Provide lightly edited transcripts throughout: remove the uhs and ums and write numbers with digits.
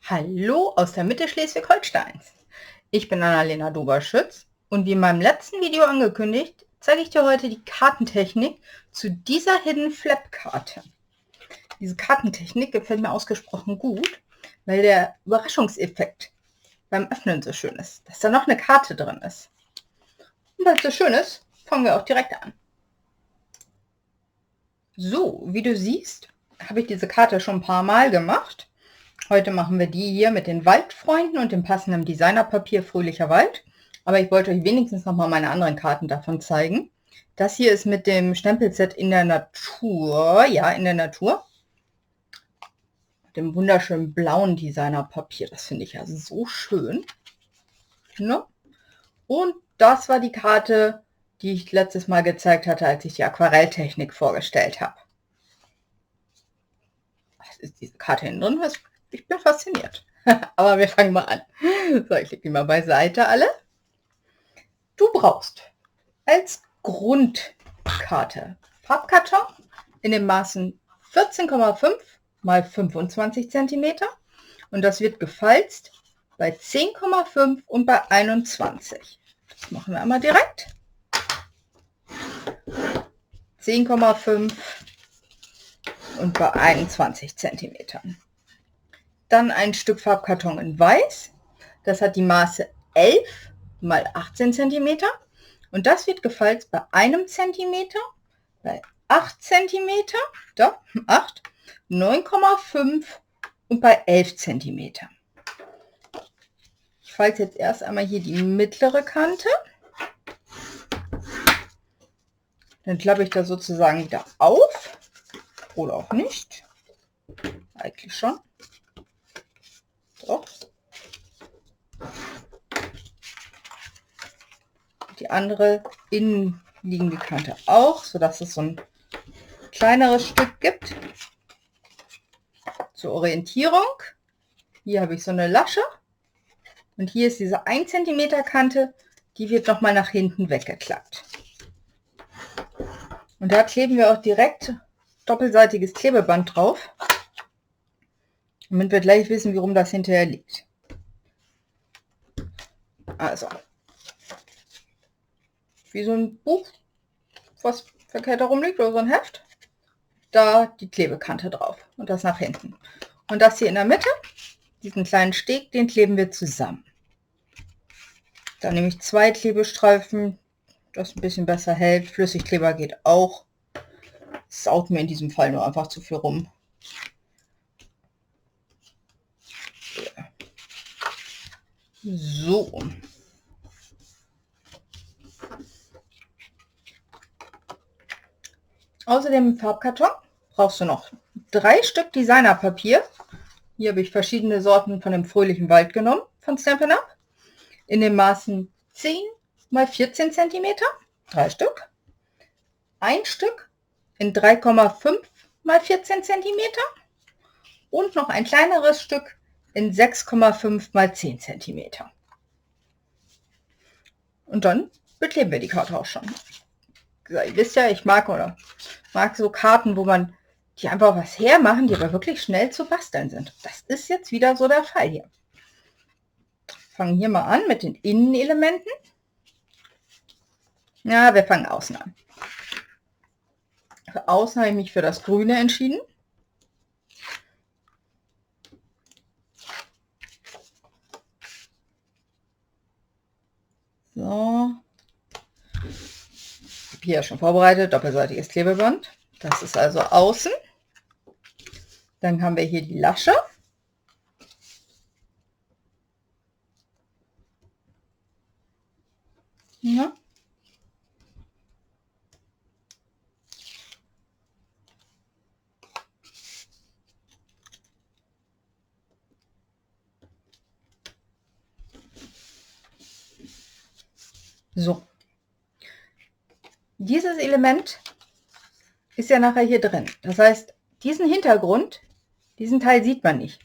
Hallo aus der Mitte Schleswig-Holsteins. Ich bin Annalena Doberschütz und wie in meinem letzten Video angekündigt, zeige ich dir heute die Kartentechnik zu dieser Hidden Flap Karte. Diese Kartentechnik gefällt mir ausgesprochen gut, weil der Überraschungseffekt beim Öffnen so schön ist, dass da noch eine Karte drin ist. Und weil es so schön ist, fangen wir auch direkt an. So, wie du siehst, habe ich diese Karte schon ein paar Mal gemacht. Heute machen wir die hier mit den Waldfreunden und dem passenden Designerpapier Fröhlicher Wald. Aber ich wollte euch wenigstens noch mal meine anderen Karten davon zeigen. Das hier ist mit dem Stempelset in der Natur. Ja, in der Natur. Mit dem wunderschönen blauen Designerpapier. Das finde ich ja so schön. Ne? Und das war die Karte, die ich letztes Mal gezeigt hatte, als ich die Aquarelltechnik vorgestellt habe. Was ist diese Karte hinten drin? Ich bin fasziniert. Aber wir fangen mal an. So, ich lege die mal beiseite alle. Du brauchst als Grundkarte Farbkarton in den Maßen 14,5 mal 25 cm und das wird gefalzt bei 10,5 und bei 21. Das machen wir einmal direkt. 10,5 und bei 21 cm. Dann ein Stück Farbkarton in Weiß. Das hat die Maße 11 mal 18 cm und das wird gefalzt bei 1 cm, bei 8 cm, da 8, 9,5 und bei 11 cm. Ich falte jetzt erst einmal hier die mittlere Kante. Dann klappe ich da sozusagen wieder auf oder auch nicht. Eigentlich schon. Doch. Die andere innenliegende Kante auch, sodass es so ein kleineres Stück gibt. Zur Orientierung. Hier habe ich so eine Lasche. Und hier ist diese 1 cm Kante, die wird nochmal nach hinten weggeklappt. Und da kleben wir auch direkt doppelseitiges Klebeband drauf, damit wir gleich wissen, warum das hinterher liegt. Also, wie so ein Buch, was verkehrt herum liegt, oder so ein Heft, da die Klebekante drauf und das nach hinten. Und das hier in der Mitte, diesen kleinen Steg, den kleben wir zusammen. Dann nehme ich 2 Klebestreifen, das ein bisschen besser hält. Flüssigkleber geht auch. Saut mir in diesem Fall nur einfach zu viel rum. So. Außerdem im Farbkarton brauchst du noch 3 Stück Designerpapier. Hier habe ich verschiedene Sorten von dem Fröhlichen Wald genommen, von Stampin' Up. In den Maßen 10 mal 14 cm, 3 Stück. Ein Stück in 3,5 mal 14 cm und noch ein kleineres Stück in 6,5 mal 10 cm. Und dann bekleben wir die Karte auch schon. Ihr wisst ja, ich mag so Karten, wo man die einfach was hermachen, die aber wirklich schnell zu basteln sind. Das ist jetzt wieder so der Fall hier. Fangen hier mal an mit den Innenelementen. Ja, wir fangen außen an. Für außen habe ich mich für das Grüne entschieden. So. Ich habe hier schon vorbereitet, doppelseitiges Klebeband. Das ist also außen. Dann haben wir hier die Lasche. Ja. So. Dieses Element ist ja nachher hier drin. Das heißt, diesen Hintergrund, diesen Teil sieht man nicht.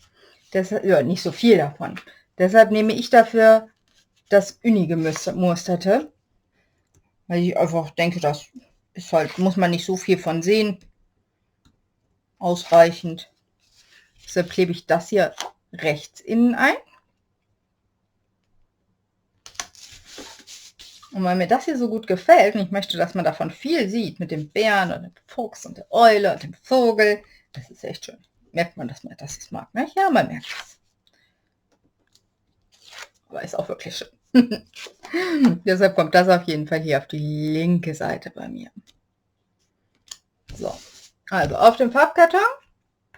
Deshalb, ja, nicht so viel davon. Deshalb nehme ich dafür das Uni-gemusterte, weil ich einfach denke, das ist halt, muss man nicht so viel von sehen. Ausreichend. Deshalb klebe ich das hier rechts innen ein. Und weil mir das hier so gut gefällt und ich möchte, dass man davon viel sieht, mit dem Bären und dem Fuchs und der Eule und dem Vogel, das ist echt schön. Merkt man, dass ich es mag, ne? Ja, man merkt es. Aber ist auch wirklich schön. Deshalb kommt das auf jeden Fall hier auf die linke Seite bei mir. So, also auf dem Farbkarton,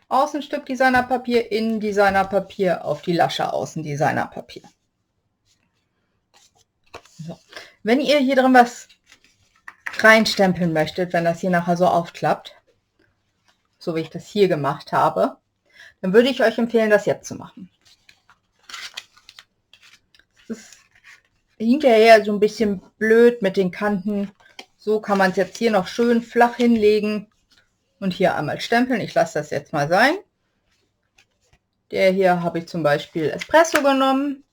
Außenstück Designerpapier, Innen Designerpapier, auf die Lasche Außen Designerpapier. So. Wenn ihr hier drin was reinstempeln möchtet, wenn das hier nachher so aufklappt, so wie ich das hier gemacht habe, dann würde ich euch empfehlen, das jetzt zu machen. Das ist hinterher so ein bisschen blöd mit den Kanten. So kann man es jetzt hier noch schön flach hinlegen und hier einmal stempeln. Ich lasse das jetzt mal sein. Der hier habe ich zum Beispiel Espresso genommen.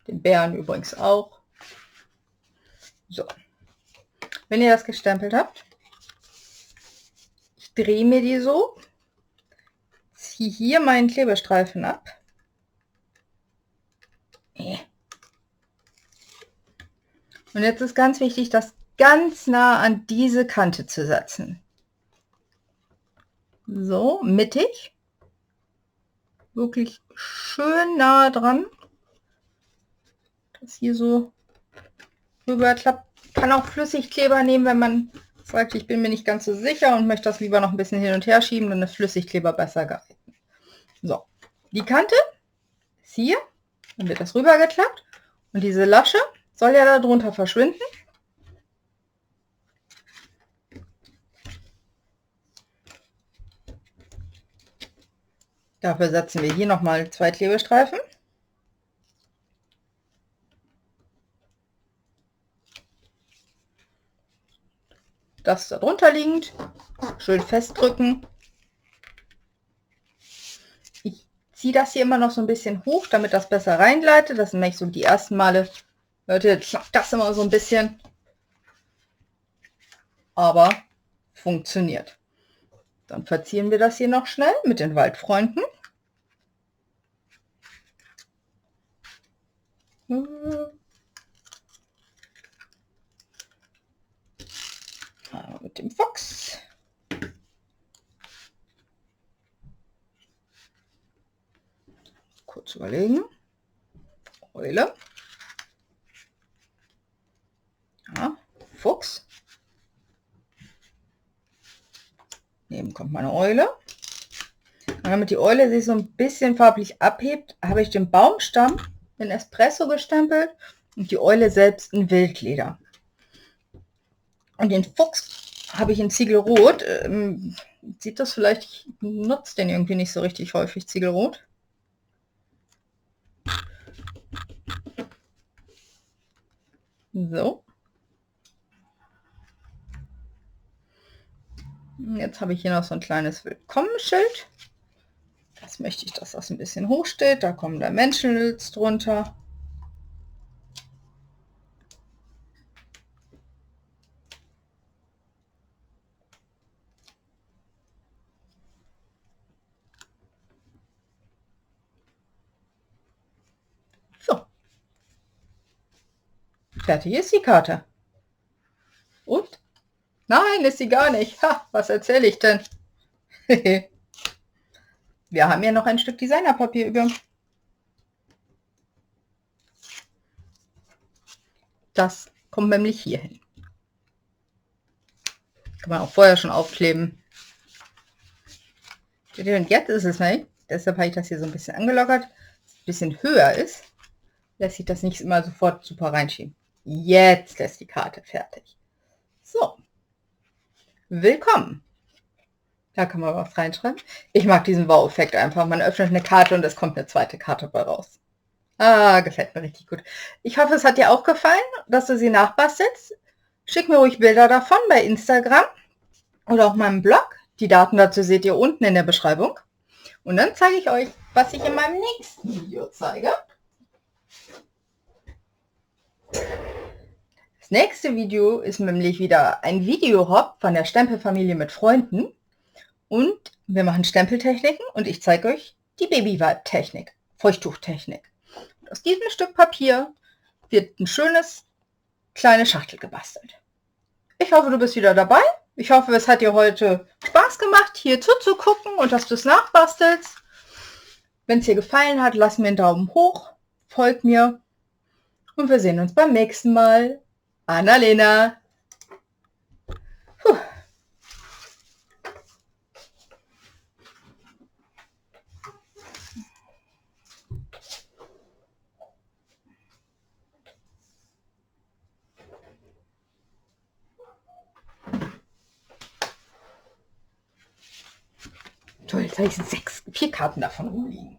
Den Bären übrigens auch. So. Wenn ihr das gestempelt habt, ich drehe mir die so, ziehe hier meinen Klebestreifen ab. Und jetzt ist ganz wichtig, das ganz nah an diese Kante zu setzen. So, mittig. Wirklich schön nah dran. Das hier so rüberklappt. Kann auch Flüssigkleber nehmen, wenn man sagt, ich bin mir nicht ganz so sicher und möchte das lieber noch ein bisschen hin und her schieben, dann ist Flüssigkleber besser geeignet. So, die Kante ist hier, dann wird das rübergeklappt und diese Lasche soll ja da drunter verschwinden. Dafür setzen wir hier nochmal 2 Klebestreifen. Das da drunter liegend, schön festdrücken. Ich ziehe das hier immer noch so ein bisschen hoch, damit das besser reingleitet. Das sind nämlich so die ersten Male, Leute, das immer so ein bisschen. Aber funktioniert. Dann verzieren wir das hier noch schnell mit den Waldfreunden. Mit dem Fuchs. Kurz überlegen. Eule. Ja, Fuchs. Neben kommt meine Eule. Und damit die Eule sich so ein bisschen farblich abhebt, habe ich den Baumstamm in Espresso gestempelt und die Eule selbst in Wildleder. Und den Fuchs habe ich in Ziegelrot. Sieht das vielleicht, ich nutze den irgendwie nicht so richtig häufig, Ziegelrot. So. Jetzt habe ich hier noch so ein kleines Willkommensschild. Das möchte ich, dass das ein bisschen hoch steht. Da kommen da Menschenlitz drunter. So. Fertig ist die Karte. Und? Nein, ist sie gar nicht. Ha, was erzähle ich denn? Wir haben ja noch ein Stück Designerpapier über. Das kommt nämlich hier hin. Kann man auch vorher schon aufkleben. Und jetzt ist es nicht. Deshalb habe ich das hier so ein bisschen angelockert. Dass es ein bisschen höher ist, lässt sich das nicht immer sofort super reinschieben. Jetzt ist die Karte fertig. So. Willkommen. Da kann man was reinschreiben. Ich mag diesen Wow-Effekt einfach. Man öffnet eine Karte und es kommt eine zweite Karte bei raus. Ah, gefällt mir richtig gut. Ich hoffe, es hat dir auch gefallen, dass du sie nachbastelst. Schick mir ruhig Bilder davon bei Instagram oder auf meinem Blog. Die Daten dazu seht ihr unten in der Beschreibung. Und dann zeige ich euch, was ich in meinem nächsten Video zeige. Das nächste Video ist nämlich wieder ein Video-Hop von der Stempelfamilie mit Freunden. Und Wir machen Stempeltechniken und ich zeige euch die Baby-Wipe-Technik, Feuchttuchtechnik. Und aus diesem Stück Papier wird ein schönes kleine Schachtel gebastelt. Ich hoffe, du bist wieder dabei. Ich hoffe, es hat dir heute Spaß gemacht, hier zuzugucken und dass du es nachbastelst. Wenn es dir gefallen hat, lass mir einen Daumen hoch, folg mir und wir sehen uns beim nächsten Mal. Annalena. Puh. Toll, jetzt habe ich 4 Karten davon rumliegen.